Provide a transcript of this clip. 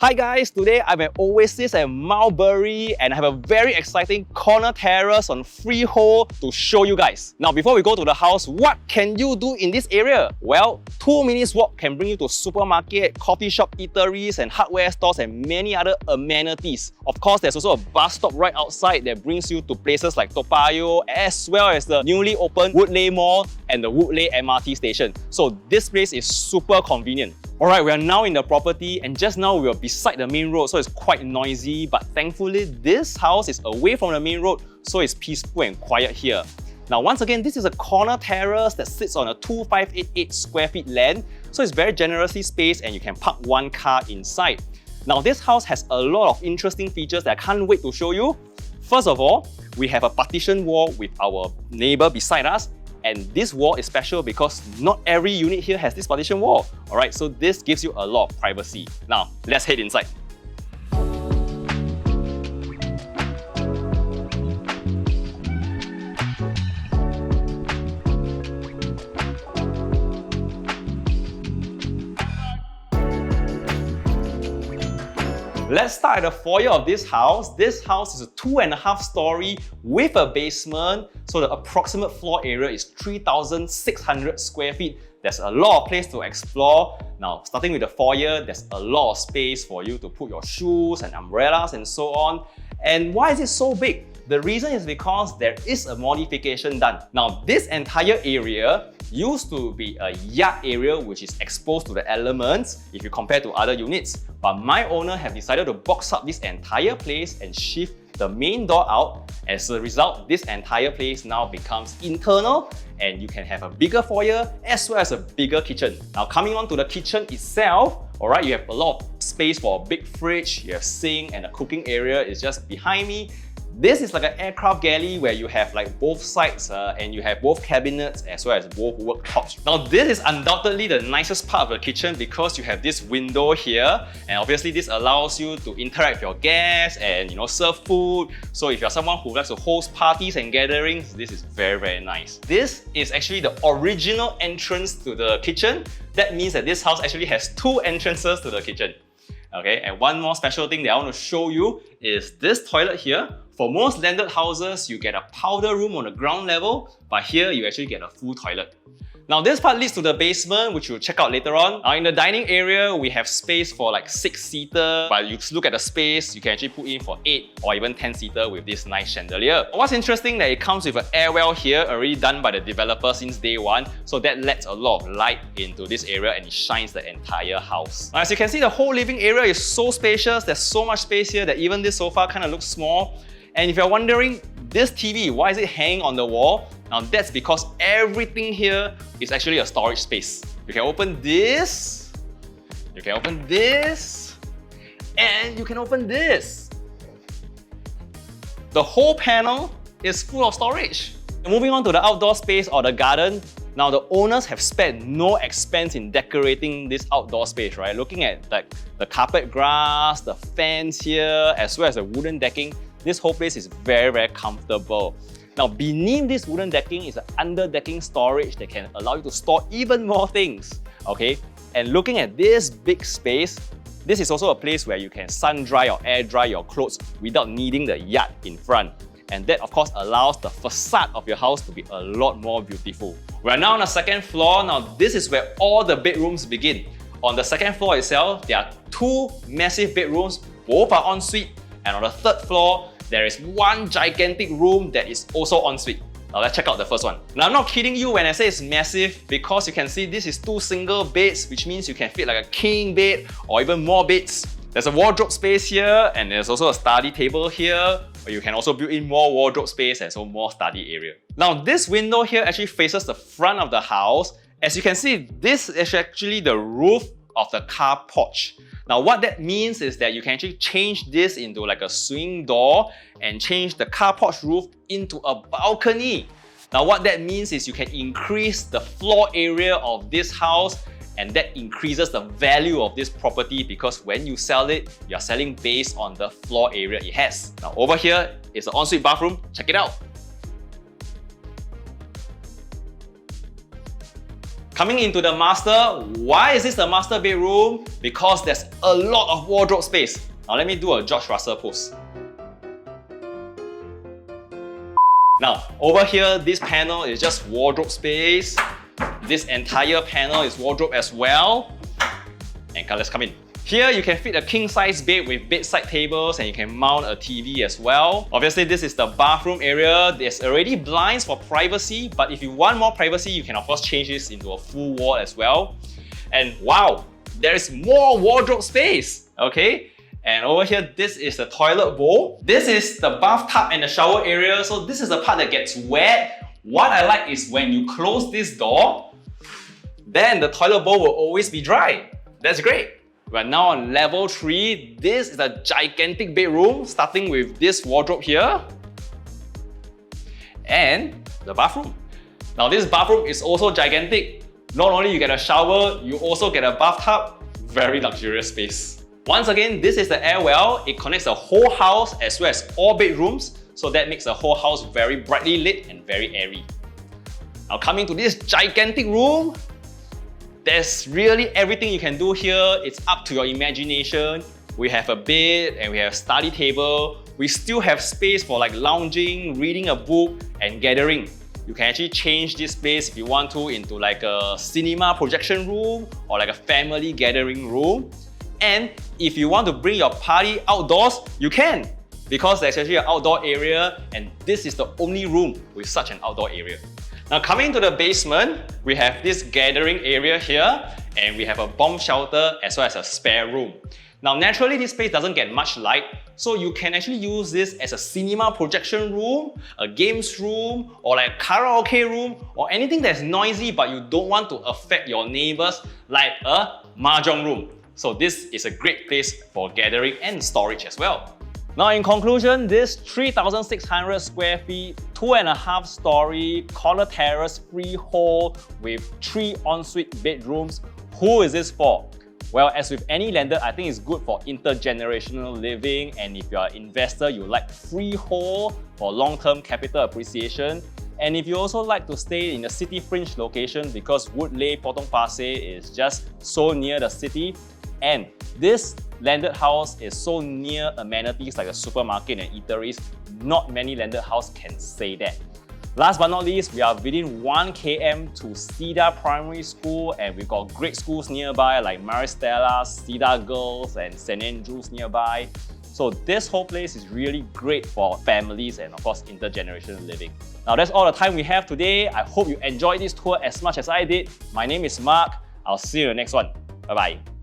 Hi guys, today I'm at Oasis Mulberry and I have a very exciting corner terrace on Freehold to show you guys. Now before we go to the house, what can you do in this area? Well, 2 minutes walk can bring you to supermarket, coffee shop, eateries and hardware stores and many other amenities. Of course, there's also a bus stop right outside that brings you to places like Toa Payoh as well as the newly opened Woodleigh Mall and the Woodleigh MRT Station. So this place is super convenient. Alright, we are now in the property and just now we are beside the main road, so it's quite noisy, but thankfully this house is away from the main road, so it's peaceful and quiet here. Now once again, this is a corner terrace that sits on a 2588 square feet land, so it's very generously spaced and you can park one car inside. Now this house has a lot of interesting features that I can't wait to show you. First of all, we have a partition wall with our neighbour beside us. And this wall is special because not every unit here has this partition wall. Alright, so this gives you a lot of privacy. Now, let's head inside. Let's start at the foyer of this house. This house is a 2.5 story with a basement. So the approximate floor area is 3,600 square feet. There's a lot of place to explore. Now, starting with the foyer, there's a lot of space for you to put your shoes and umbrellas and so on. And why is it so big? The reason is because there is a modification done. Now, this entire area used to be a yard area which is exposed to the elements if you compare to other units. But my owner have decided to box up this entire place and shift the main door out. As a result, this entire place now becomes internal and you can have a bigger foyer as well as a bigger kitchen. Now coming on to the kitchen itself, alright, you have a lot of space for a big fridge, you have sink and the cooking area is just behind me. This is like an aircraft galley where you have like both sides and you have both cabinets as well as both worktops. Now this is undoubtedly the nicest part of the kitchen because you have this window here and obviously this allows you to interact with your guests and serve food. So if you're someone who likes to host parties and gatherings, this is very nice. This is actually the original entrance to the kitchen. That means that this house actually has 2 entrances to the kitchen. Okay, and one more special thing that I want to show you is this toilet here. For most landed houses, you get a powder room on the ground level, but here you actually get a full toilet. Now this part leads to the basement, which you'll check out later on. Now in the dining area, we have space for like 6-seater, but you look at the space, you can actually put in for 8 or even 10-seater with this nice chandelier. What's interesting that it comes with an air well here, already done by the developer since day one, so that lets a lot of light into this area and it shines the entire house. Now, as you can see, the whole living area is so spacious, there's so much space here that even this sofa kind of looks small. And if you're wondering, this TV, why is it hanging on the wall? Now that's because everything here is actually a storage space. You can open this, you can open this, and you can open this. The whole panel is full of storage. And moving on to the outdoor space or the garden, now the owners have spent no expense in decorating this outdoor space, right? Looking at like the carpet grass, the fence here, as well as the wooden decking, this whole place is very comfortable. Now beneath this wooden decking is an under-decking storage that can allow you to store even more things. Okay, and looking at this big space, this is also a place where you can sun dry or air dry your clothes without needing the yard in front. And that of course allows the facade of your house to be a lot more beautiful. We're now on the 2nd floor. Now this is where all the bedrooms begin. On the 2nd floor itself, there are 2 massive bedrooms, both are ensuite. And on the 3rd floor, there is one gigantic room that is also ensuite. Now let's check out the first one. Now I'm not kidding you when I say it's massive because you can see this is 2 single beds, which means you can fit like a king bed or even more beds. There's a wardrobe space here and there's also a study table here, where you can also build in more wardrobe space and so more study area. Now this window here actually faces the front of the house. As you can see, this is actually the roof of the car porch. Now what that means is that you can actually change this into like a swing door and change the car porch roof into a balcony. Now what that means is you can increase the floor area of this house and that increases the value of this property because when you sell it, you're selling based on the floor area it has. Now over here is the ensuite bathroom, check it out. Coming into the master, why is this the master bedroom? Because there's a lot of wardrobe space. Now let me do a George Russell pose. Now, over here, this panel is just wardrobe space. This entire panel is wardrobe as well. And let's come in. Here, you can fit a king-size bed with bedside tables and you can mount a TV as well. Obviously, this is the bathroom area. There's already blinds for privacy, but if you want more privacy, you can of course change this into a full wall as well. And wow, there is more wardrobe space, okay? And over here, this is the toilet bowl. This is the bathtub and the shower area. So this is the part that gets wet. What I like is when you close this door, then the toilet bowl will always be dry. That's great. We're now on level 3. This is a gigantic bedroom, starting with this wardrobe here. And the bathroom. Now this bathroom is also gigantic. Not only you get a shower, you also get a bathtub. Very luxurious space. Once again, this is the air well. It connects the whole house as well as all bedrooms. So that makes the whole house very brightly lit and very airy. Now coming to this gigantic room, there's really everything you can do here. It's up to your imagination. We have a bed and we have a study table. We still have space for like lounging, reading a book and gathering. You can actually change this space if you want to into like a cinema projection room or like a family gathering room. And if you want to bring your party outdoors, you can, because there's actually an outdoor area and this is the only room with such an outdoor area. Now coming to the basement, we have this gathering area here and we have a bomb shelter as well as a spare room. Now naturally this space doesn't get much light, so you can actually use this as a cinema projection room, a games room, or like a karaoke room, or anything that's noisy but you don't want to affect your neighbors, like a mahjong room. So this is a great place for gathering and storage as well. Now in conclusion, this 3,600 square feet, 2.5 story corner terrace freehold with 3 ensuite bedrooms, who is this for? Well, as with any landed, I think it's good for intergenerational living, and if you're an investor, you like freehold for long-term capital appreciation. And if you also like to stay in the city fringe location because Woodleigh, Potong Pasir is just so near the city, and this landed house is so near amenities like a supermarket and eateries, not many landed houses can say that. Last but not least, we are within 1 km to Cedar Primary School, and we've got great schools nearby like Stella, Cedar Girls and St. Andrews nearby. So this whole place is really great for families and of course intergenerational living. Now that's all the time we have today. I hope you enjoyed this tour as much as I did. My name is Mark. I'll see you in the next one. Bye bye.